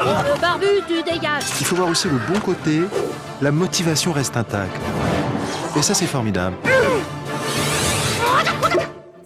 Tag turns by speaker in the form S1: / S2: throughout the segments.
S1: Le barbu, tu dégages.
S2: Il faut voir aussi le bon côté, la motivation reste intacte. Et ça, c'est formidable.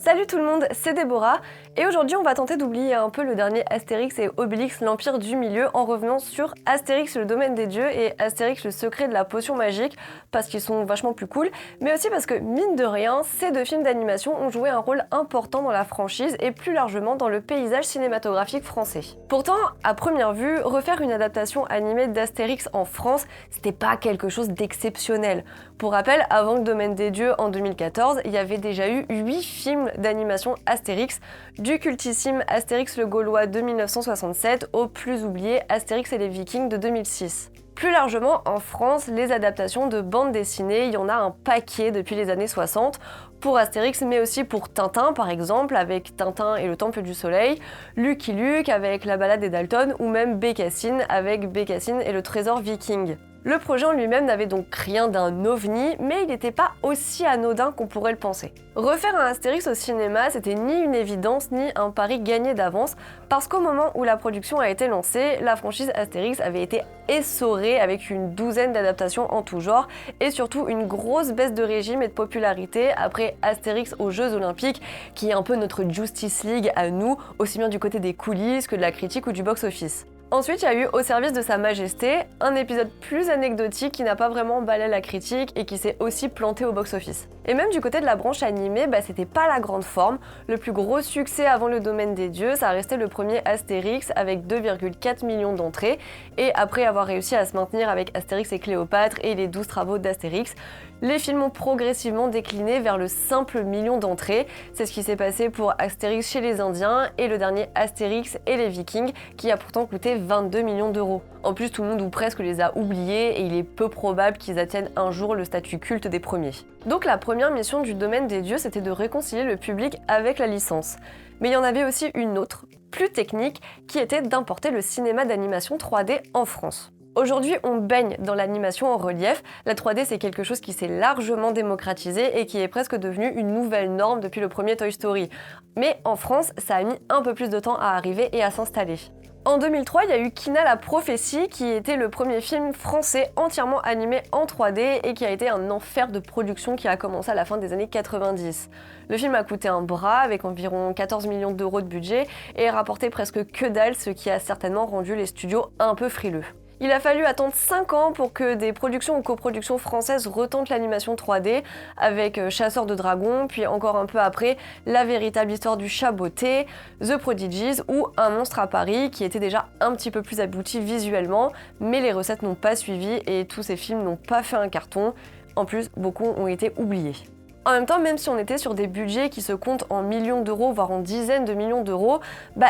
S3: Salut tout le monde, c'est Déborah et aujourd'hui on va tenter d'oublier un peu le dernier Astérix et Obélix l'Empire du Milieu en revenant sur Astérix le domaine des dieux et Astérix le secret de la potion magique parce qu'ils sont vachement plus cool, mais aussi parce que mine de rien, ces deux films d'animation ont joué un rôle important dans la franchise et plus largement dans le paysage cinématographique français. Pourtant, à première vue, refaire une adaptation animée d'Astérix en France, c'était pas quelque chose d'exceptionnel. Pour rappel, avant le domaine des dieux en 2014, il y avait déjà eu 8 films d'animation Astérix, du cultissime Astérix le Gaulois de 1967 au plus oublié Astérix et les Vikings de 2006. Plus largement, en France, les adaptations de bandes dessinées, il y en a un paquet depuis les années 60, pour Astérix mais aussi pour Tintin par exemple, avec Tintin et le Temple du Soleil, Lucky Luke avec La Balade des Dalton, ou même Bécassine avec Bécassine et le Trésor Viking. Le projet en lui-même n'avait donc rien d'un ovni, mais il n'était pas aussi anodin qu'on pourrait le penser. Refaire un Astérix au cinéma, c'était ni une évidence, ni un pari gagné d'avance, parce qu'au moment où la production a été lancée, la franchise Astérix avait été essorée avec une douzaine d'adaptations en tout genre, et surtout une grosse baisse de régime et de popularité après Astérix aux Jeux Olympiques, qui est un peu notre Justice League à nous, aussi bien du côté des coulisses que de la critique ou du box-office. Ensuite, il y a eu Au service de Sa Majesté, un épisode plus anecdotique qui n'a pas vraiment emballé la critique et qui s'est aussi planté au box-office. Et même du côté de la branche animée, c'était pas la grande forme. Le plus gros succès avant le domaine des dieux, ça restait le premier Astérix avec 2,4 millions d'entrées. Et après avoir réussi à se maintenir avec Astérix et Cléopâtre et les 12 travaux d'Astérix, les films ont progressivement décliné vers le simple million d'entrées. C'est ce qui s'est passé pour Astérix chez les Indiens et le dernier Astérix et les Vikings, qui a pourtant coûté 22 millions d'euros. En plus, tout le monde ou presque les a oubliés et il est peu probable qu'ils atteignent un jour le statut culte des premiers. Donc la première mission du domaine des dieux, c'était de réconcilier le public avec la licence. Mais il y en avait aussi une autre, plus technique, qui était d'importer le cinéma d'animation 3D en France. Aujourd'hui, on baigne dans l'animation en relief. La 3D, c'est quelque chose qui s'est largement démocratisé et qui est presque devenu une nouvelle norme depuis le premier Toy Story. Mais en France, ça a mis un peu plus de temps à arriver et à s'installer. En 2003, il y a eu Kina la prophétie, qui était le premier film français entièrement animé en 3D et qui a été un enfer de production qui a commencé à la fin des années 90. Le film a coûté un bras avec environ 14 millions d'euros de budget et rapporté presque que dalle, ce qui a certainement rendu les studios un peu frileux. Il a fallu attendre 5 ans pour que des productions ou coproductions françaises retentent l'animation 3D avec Chasseurs de dragons, puis encore un peu après, La véritable histoire du chat botté, The Prodigies ou Un monstre à Paris, qui était déjà un petit peu plus abouti visuellement, mais les recettes n'ont pas suivi et tous ces films n'ont pas fait un carton. En plus, beaucoup ont été oubliés. En même temps, même si on était sur des budgets qui se comptent en millions d'euros, voire en dizaines de millions d'euros,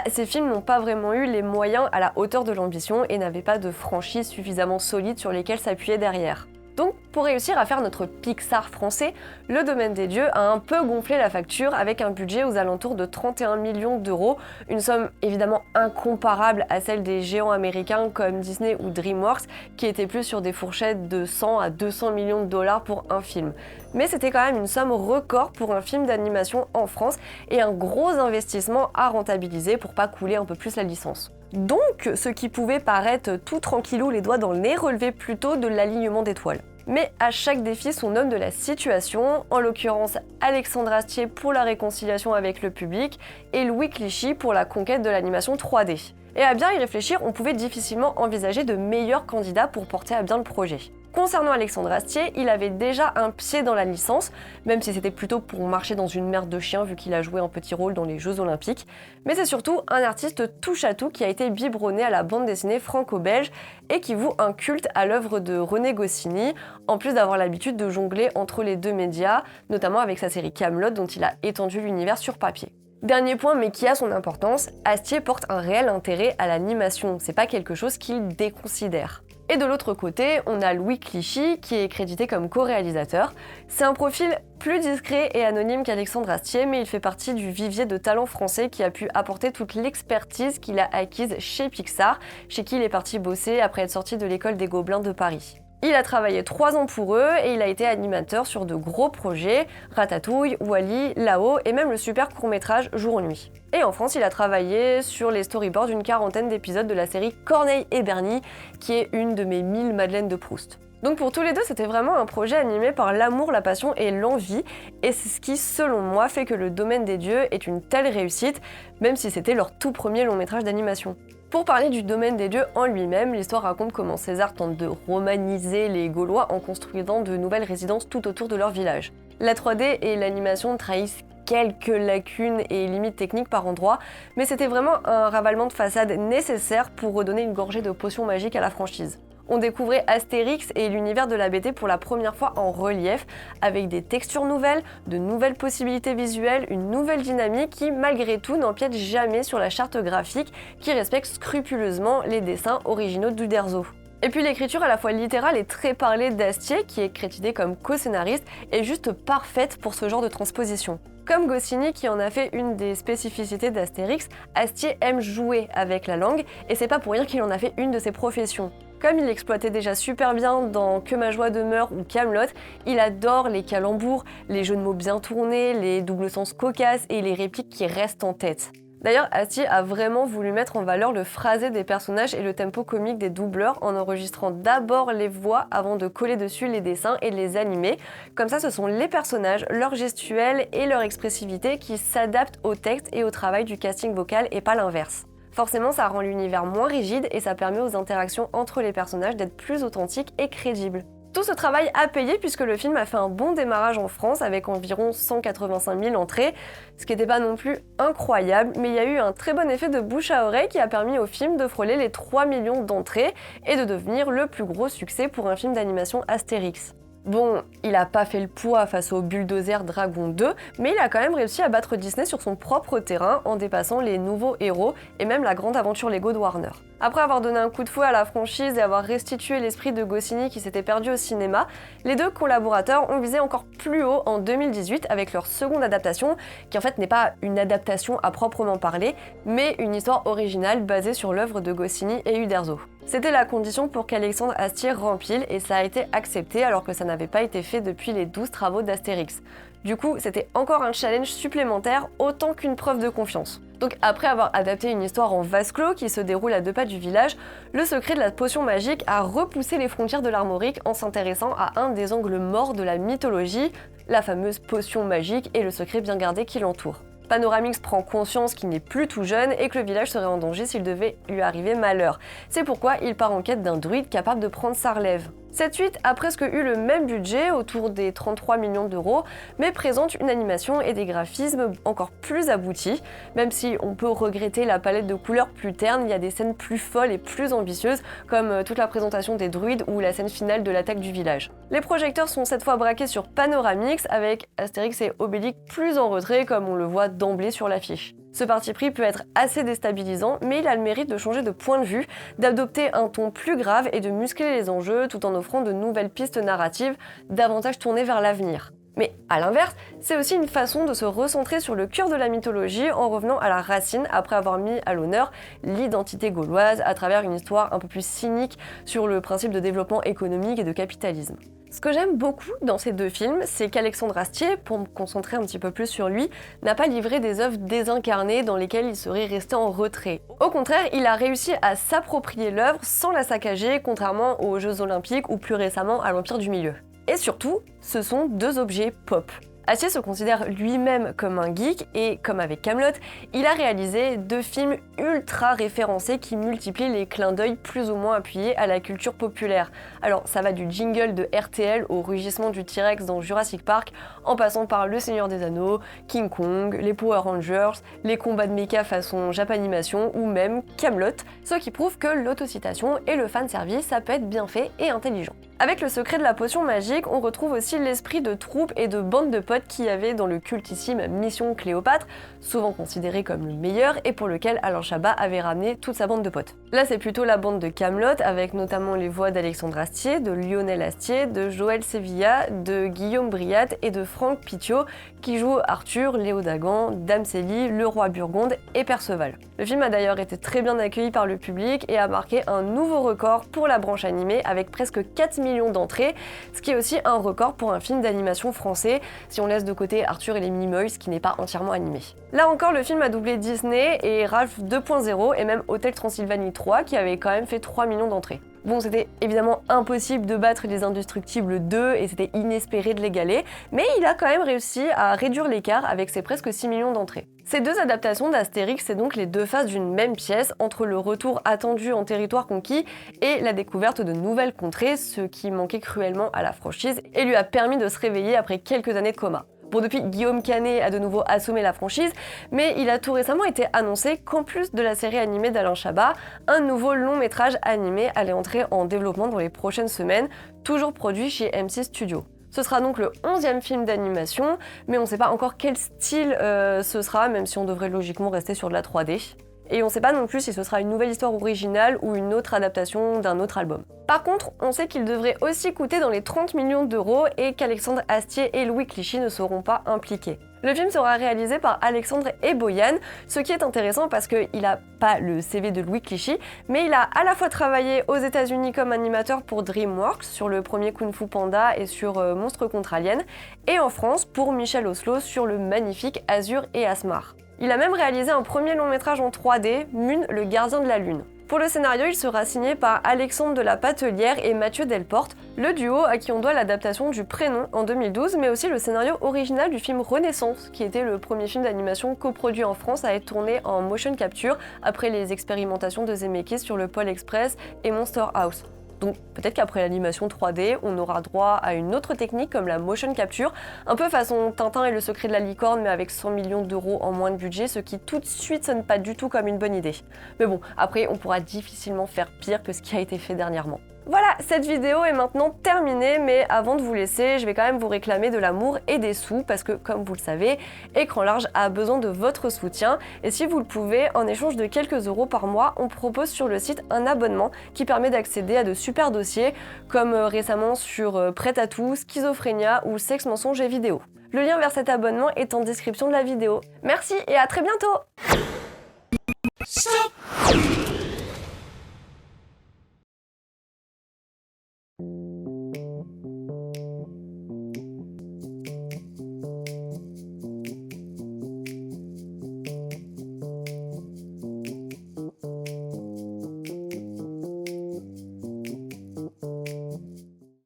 S3: ces films n'ont pas vraiment eu les moyens à la hauteur de l'ambition et n'avaient pas de franchise suffisamment solide sur lesquelles s'appuyer derrière. Donc, pour réussir à faire notre Pixar français, le domaine des dieux a un peu gonflé la facture avec un budget aux alentours de 31 millions d'euros, une somme évidemment incomparable à celle des géants américains comme Disney ou DreamWorks, qui étaient plus sur des fourchettes de 100 à 200 millions de dollars pour un film. Mais c'était quand même une somme record pour un film d'animation en France et un gros investissement à rentabiliser pour pas couler un peu plus la licence. Donc, ce qui pouvait paraître tout tranquillou les doigts dans le nez relevait plutôt de l'alignement d'étoiles. Mais à chaque défi son homme de la situation, en l'occurrence Alexandre Astier pour la réconciliation avec le public et Louis Clichy pour la conquête de l'animation 3D. Et à bien y réfléchir, on pouvait difficilement envisager de meilleurs candidats pour porter à bien le projet. Concernant Alexandre Astier, il avait déjà un pied dans la licence, même si c'était plutôt pour marcher dans une merde de chien vu qu'il a joué un petit rôle dans les Jeux Olympiques. Mais c'est surtout un artiste touche-à-tout qui a été biberonné à la bande dessinée franco-belge et qui voue un culte à l'œuvre de René Goscinny, en plus d'avoir l'habitude de jongler entre les deux médias, notamment avec sa série Kaamelott dont il a étendu l'univers sur papier. Dernier point, mais qui a son importance, Astier porte un réel intérêt à l'animation, c'est pas quelque chose qu'il déconsidère. Et de l'autre côté, on a Louis Clichy, qui est crédité comme co-réalisateur. C'est un profil plus discret et anonyme qu'Alexandre Astier, mais il fait partie du vivier de talents français qui a pu apporter toute l'expertise qu'il a acquise chez Pixar, chez qui il est parti bosser après être sorti de l'école des Gobelins de Paris. Il a travaillé 3 ans pour eux et il a été animateur sur de gros projets, Ratatouille, Wall-E, Là-haut et même le super court-métrage Jour-nuit. Et en France, il a travaillé sur les storyboards d'une 40aine d'épisodes de la série Corneille et Bernie, qui est une de mes 1000 Madeleines de Proust. Donc pour tous les deux, c'était vraiment un projet animé par l'amour, la passion et l'envie, et c'est ce qui, selon moi, fait que Le Domaine des Dieux est une telle réussite, même si c'était leur tout premier long métrage d'animation. Pour parler du Domaine des Dieux en lui-même, l'histoire raconte comment César tente de romaniser les Gaulois en construisant de nouvelles résidences tout autour de leur village. La 3D et l'animation trahissent quelques lacunes et limites techniques par endroits, mais c'était vraiment un ravalement de façade nécessaire pour redonner une gorgée de potions magiques à la franchise. On découvrait Astérix et l'univers de la BD pour la première fois en relief, avec des textures nouvelles, de nouvelles possibilités visuelles, une nouvelle dynamique qui, malgré tout, n'empiète jamais sur la charte graphique qui respecte scrupuleusement les dessins originaux d'Uderzo. Et puis l'écriture à la fois littérale et très parlée d'Astier, qui est crédité comme co-scénariste, est juste parfaite pour ce genre de transposition. Comme Goscinny qui en a fait une des spécificités d'Astérix, Astier aime jouer avec la langue, et c'est pas pour rien qu'il en a fait une de ses professions. Comme il l'exploitait déjà super bien dans Que ma joie demeure ou Kaamelott, il adore les calembours, les jeux de mots bien tournés, les doubles sens cocasses et les répliques qui restent en tête. D'ailleurs, Astier a vraiment voulu mettre en valeur le phrasé des personnages et le tempo comique des doubleurs en enregistrant d'abord les voix avant de coller dessus les dessins et de les animer. Comme ça, ce sont les personnages, leur gestuelle et leur expressivité qui s'adaptent au texte et au travail du casting vocal et pas l'inverse. Forcément, ça rend l'univers moins rigide et ça permet aux interactions entre les personnages d'être plus authentiques et crédibles. Tout ce travail a payé puisque le film a fait un bon démarrage en France avec environ 185 000 entrées, ce qui n'était pas non plus incroyable, mais il y a eu un très bon effet de bouche à oreille qui a permis au film de frôler les 3 millions d'entrées et de devenir le plus gros succès pour un film d'animation Astérix. Bon, il a pas fait le poids face au Bulldozer Dragon 2, mais il a quand même réussi à battre Disney sur son propre terrain en dépassant les nouveaux héros et même la grande aventure Lego de Warner. Après avoir donné un coup de fouet à la franchise et avoir restitué l'esprit de Goscinny qui s'était perdu au cinéma, les deux collaborateurs ont visé encore plus haut en 2018 avec leur seconde adaptation, qui en fait n'est pas une adaptation à proprement parler, mais une histoire originale basée sur l'œuvre de Goscinny et Uderzo. C'était la condition pour qu'Alexandre Astier rempile et ça a été accepté alors que ça n'avait pas été fait depuis les 12 travaux d'Astérix. Du coup, c'était encore un challenge supplémentaire autant qu'une preuve de confiance. Donc après avoir adapté une histoire en vase clos qui se déroule à 2 pas du village, le secret de la potion magique a repoussé les frontières de l'armorique en s'intéressant à un des angles morts de la mythologie, la fameuse potion magique et le secret bien gardé qui l'entoure. Panoramix prend conscience qu'il n'est plus tout jeune et que le village serait en danger s'il devait lui arriver malheur. C'est pourquoi il part en quête d'un druide capable de prendre sa relève. Cette suite a presque eu le même budget, autour des 33 millions d'euros, mais présente une animation et des graphismes encore plus aboutis. Même si on peut regretter la palette de couleurs plus terne, il y a des scènes plus folles et plus ambitieuses, comme toute la présentation des druides ou la scène finale de l'attaque du village. Les projecteurs sont cette fois braqués sur Panoramix, avec Astérix et Obélix plus en retrait, comme on le voit d'emblée sur l'affiche. Ce parti pris peut être assez déstabilisant, mais il a le mérite de changer de point de vue, d'adopter un ton plus grave et de muscler les enjeux tout en offrant de nouvelles pistes narratives davantage tournées vers l'avenir. Mais à l'inverse, c'est aussi une façon de se recentrer sur le cœur de la mythologie en revenant à la racine après avoir mis à l'honneur l'identité gauloise à travers une histoire un peu plus cynique sur le principe de développement économique et de capitalisme. Ce que j'aime beaucoup dans ces deux films, c'est qu'Alexandre Astier, pour me concentrer un petit peu plus sur lui, n'a pas livré des œuvres désincarnées dans lesquelles il serait resté en retrait. Au contraire, il a réussi à s'approprier l'œuvre sans la saccager, contrairement aux Jeux Olympiques ou plus récemment à l'Empire du Milieu. Et surtout, ce sont deux objets pop. Astier se considère lui-même comme un geek et, comme avec Kaamelott, il a réalisé 2 films ultra référencés qui multiplient les clins d'œil plus ou moins appuyés à la culture populaire. Alors ça va du jingle de RTL au rugissement du T-Rex dans Jurassic Park, en passant par Le Seigneur des Anneaux, King Kong, les Power Rangers, les combats de mecha façon Japanimation ou même Kaamelott, ce qui prouve que l'autocitation et le fanservice ça peut être bien fait et intelligent. Avec le secret de la potion magique, on retrouve aussi l'esprit de troupe et de bande de potes qu'il y avait dans le cultissime Mission Cléopâtre, souvent considéré comme le meilleur et pour lequel Alain Chabat avait ramené toute sa bande de potes. Là, c'est plutôt la bande de Kaamelott, avec notamment les voix d'Alexandre Astier, de Lionel Astier, de Joël Sevilla, de Guillaume Briat et de Franck Pitiot, qui jouent Arthur, Léo Dagan, Dame Célie, le roi Burgonde et Perceval. Le film a d'ailleurs été très bien accueilli par le public et a marqué un nouveau record pour la branche animée avec presque 4 millions d'entrées, ce qui est aussi un record pour un film d'animation français, si on laisse de côté Arthur et les Minimoys qui n'est pas entièrement animé. Là encore, le film a doublé Disney et Ralph 2.0 et même Hôtel Transylvanie 3 qui avait quand même fait 3 millions d'entrées. Bon, c'était évidemment impossible de battre Les Indestructibles 2 et c'était inespéré de l'égaler, mais il a quand même réussi à réduire l'écart avec ses presque 6 millions d'entrées. Ces deux adaptations d'Astérix, c'est donc les deux faces d'une même pièce, entre le retour attendu en territoire conquis et la découverte de nouvelles contrées, ce qui manquait cruellement à la franchise et lui a permis de se réveiller après quelques années de coma. Bon, depuis, Guillaume Canet a de nouveau assommé la franchise, mais il a tout récemment été annoncé qu'en plus de la série animée d'Alain Chabat, un nouveau long métrage animé allait entrer en développement dans les prochaines semaines, toujours produit chez M6 Studios. Ce sera donc le 11e film d'animation, mais on ne sait pas encore quel style ce sera, même si on devrait logiquement rester sur de la 3D. Et on ne sait pas non plus si ce sera une nouvelle histoire originale ou une autre adaptation d'un autre album. Par contre, on sait qu'il devrait aussi coûter dans les 30 millions d'euros et qu'Alexandre Astier et Louis Clichy ne seront pas impliqués. Le film sera réalisé par Alexandre et Boyan, ce qui est intéressant parce qu'il n'a pas le CV de Louis Clichy, mais il a à la fois travaillé aux États-Unis comme animateur pour DreamWorks sur le premier Kung Fu Panda et sur Monstres contre Aliens, et en France pour Michel Oslo sur le magnifique Azur et Asmar. Il a même réalisé un premier long métrage en 3D, Mune, le gardien de la lune. Pour le scénario, il sera signé par Alexandre de la Patelière et Mathieu Delporte, le duo à qui on doit l'adaptation du Prénom en 2012, mais aussi le scénario original du film Renaissance, qui était le premier film d'animation coproduit en France à être tourné en motion capture après les expérimentations de Zemeckis sur le Pôle Express et Monster House. Donc peut-être qu'après l'animation 3D, on aura droit à une autre technique comme la motion capture, un peu façon Tintin et le secret de la licorne mais avec 100 millions d'euros en moins de budget, ce qui tout de suite sonne pas du tout comme une bonne idée. Mais bon, après on pourra difficilement faire pire que ce qui a été fait dernièrement. Voilà, cette vidéo est maintenant terminée, mais avant de vous laisser, je vais quand même vous réclamer de l'amour et des sous, parce que comme vous le savez, Écran Large a besoin de votre soutien, et si vous le pouvez, en échange de quelques euros par mois, on propose sur le site un abonnement qui permet d'accéder à de super dossiers, comme récemment sur Prêt à tout, Schizophrénia ou Sexe, mensonge et vidéo. Le lien vers cet abonnement est en description de la vidéo. Merci et à très bientôt!